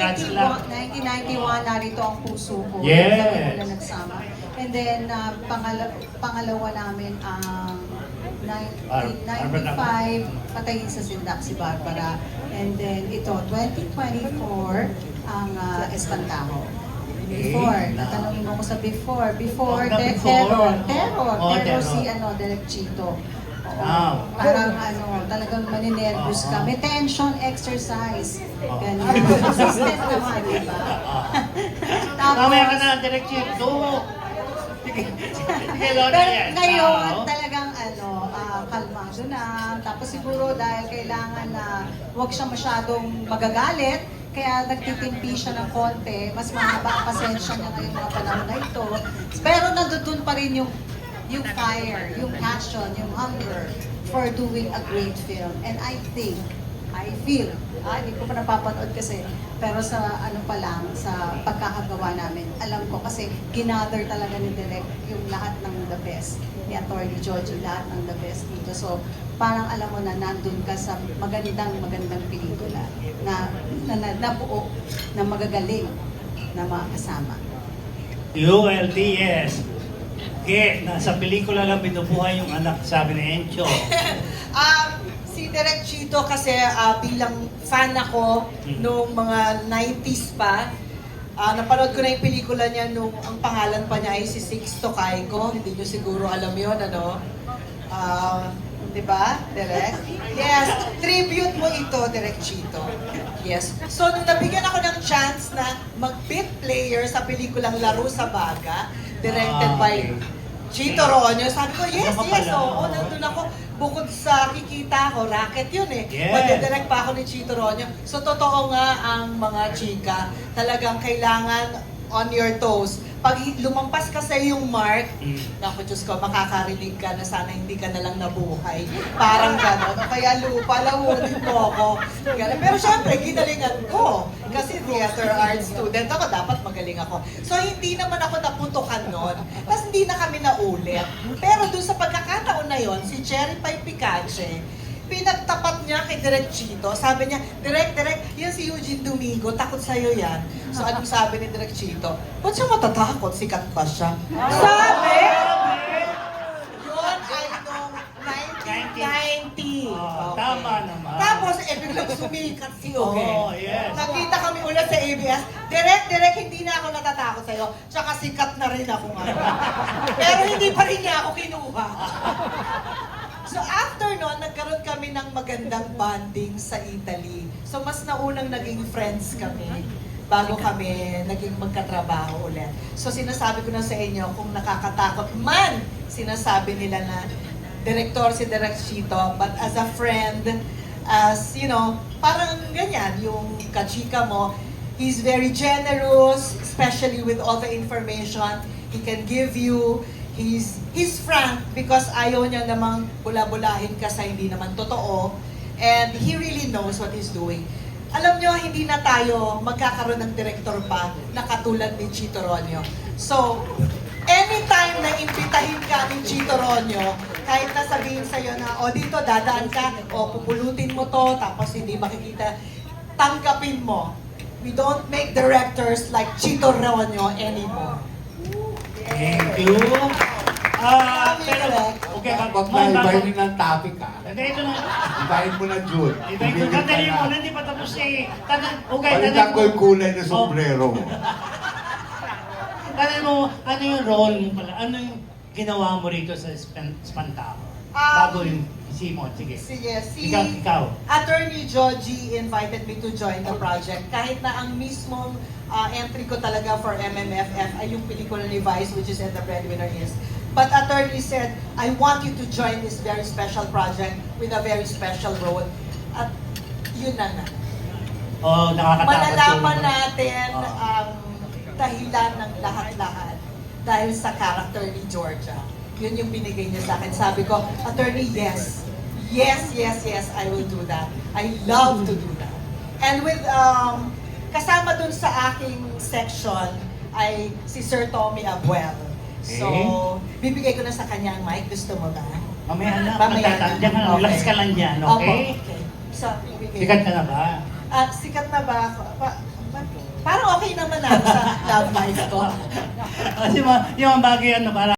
Congrats lang. 1991, narito ang puso ko. Yes. Kami muna nagsama. And then, pangalawa namin ang 1995, patayin sa sindak si Barbara. And then ito, 2024, ang Espantajo. Before, natanongin mo ko sa before. Before, terror si Derek Chito. Parang talagang maninervous ka. May tension exercise. Ganyan. Consistent naman, di ba? Mamaya ka na, Direk Chito. Pero ngayon, talagang kalmado na. Tapos siguro dahil kailangan na huwag siya masyadong magagalit, kaya nagtitimpi siya ng konti, mas mahaba ang pasensya niya ngayong mga panahon na ito. Pero nandun pa rin yung fire, yung passion, yung hunger for doing a great film. And I feel, hindi ko pa napapanood kasi, pero sa pa lang, sa pagkakagawa namin, alam ko kasi ginather talaga ni Direk yung lahat ng the best, ni Atty. Georgie, lahat ng the best dito. So, parang alam mo na nandun ka sa magandang pelikula na nabuo, na magagaling na mga kasama. ULDS. Nasa pelikula lang binubuhay yung anak, sabi ni Encho. Si Direk Chito kasi bilang fan ako nung mga 90s pa. Napanood ko na yung pelikula niya nung ang pangalan pa niya ay si Sixto Caico. Hindi niyo siguro alam yun, di ba, Direk? Yes, tribute mo ito, Direk Chito. Yes. So, nung nabigyan ako ng chance na mag-bit player sa pelikulang Laro sa Baga, directed by Chito Ronyo, sabi ko, yes, oo, nandun ako. Bukod sa kikita ko, racket yun eh. Yes. Magdidirect pa ako ni Chito Ronyo. So, totoo nga ang mga chika. Talagang kailangan on your toes. Pag lumampas ka sa yung mark, naku Diyos ko, makakarinig ka na sana hindi ka na lang nabuhay. Parang gano'n. O kaya lupa, lawunin mo ako. Ganun. Pero syempre, ginalingan ko. Kasi theater arts student ako, dapat magaling ako. So hindi naman ako naputukan nun. Tapos hindi na kami naulit. Pero dun sa pagkakataon na yon, si Cherry Pie Picache, pinagtapat niya kay Direk Chito. Sabi niya, Direk, yan si Eugene Domingo, takot sa'yo yan. So anong sabi ni Direk Chito? Ba't siya matatakot? Sikat pa siya. Sabi! Yun ay noong 1990. Tama naman. Tapos, biglang sumikat si Eugen. Yes. Nakita kami ulit sa ABS. Direk, hindi na ako natatakot sa'yo. Tsaka sikat na rin ako ngayon. Pero hindi pa rin niya ako kinuha. So after nun, nagkaroon kami ng magandang bonding sa Italy. So mas naunang naging friends kami bago kami naging magkatrabaho ulit. So sinasabi ko na sa inyo, kung nakakatakot man, sinasabi nila na direktor si Direk Chito, but as a friend, as parang ganyan, yung kachika mo, he's very generous, especially with all the information he can give you. He's frank because ayaw niya namang bula-bulahin ka sa hindi naman totoo. And he really knows what he's doing. Alam niyo, hindi na tayo magkakaroon ng director pa na katulad ni Chito Ronyo. So, anytime na imbitahin ka ni Chito Ronyo, kahit na sabihin sa'yo na, dito dadaan ka, pupulutin mo to, tapos hindi makikita, tanggapin mo. We don't make directors like Chito Ronyo anymore. Thank you. Pero, okay, Huwag na ibahin ng topic Hindi, ito na. Ibahin mo na June. Kandali mo, hindi pa tapos eh. Palitan ko yung kulay ng sombrero mo. Ano yung role mo pala? Ano yung ginawa mo rito sa Espantajo? Bago yung Simon, sige. Sige, Ikaw. Attorney Georgie invited me to join the project. Kahit na ang mismong entry ko talaga for MMFF ay yung pelikula ni Vice, which is And the Breadwinner Is. But attorney said, I want you to join this very special project with a very special role. At yun na nga. Nakakatakot. Malalaman natin ang dahilan ng lahat-lahat dahil sa character ni Georgia. Yun yung binigay niya sa akin. Sabi ko, attorney, yes. Yes, I will do that. I love to do that. And with, kasama dun sa aking section ay si Sir Tommy Abuel. So, bibigay ko na sa kanya ang mic. Gusto mo ba? Mamaya na, magtatandyan ka na. Relax ka lang dyan, okay? Okay. So, bibigay. Sikat ka na ba? Sikat na ba ako? Parang okay naman ako sa love life ko. Kasi yung mga bagay ano, para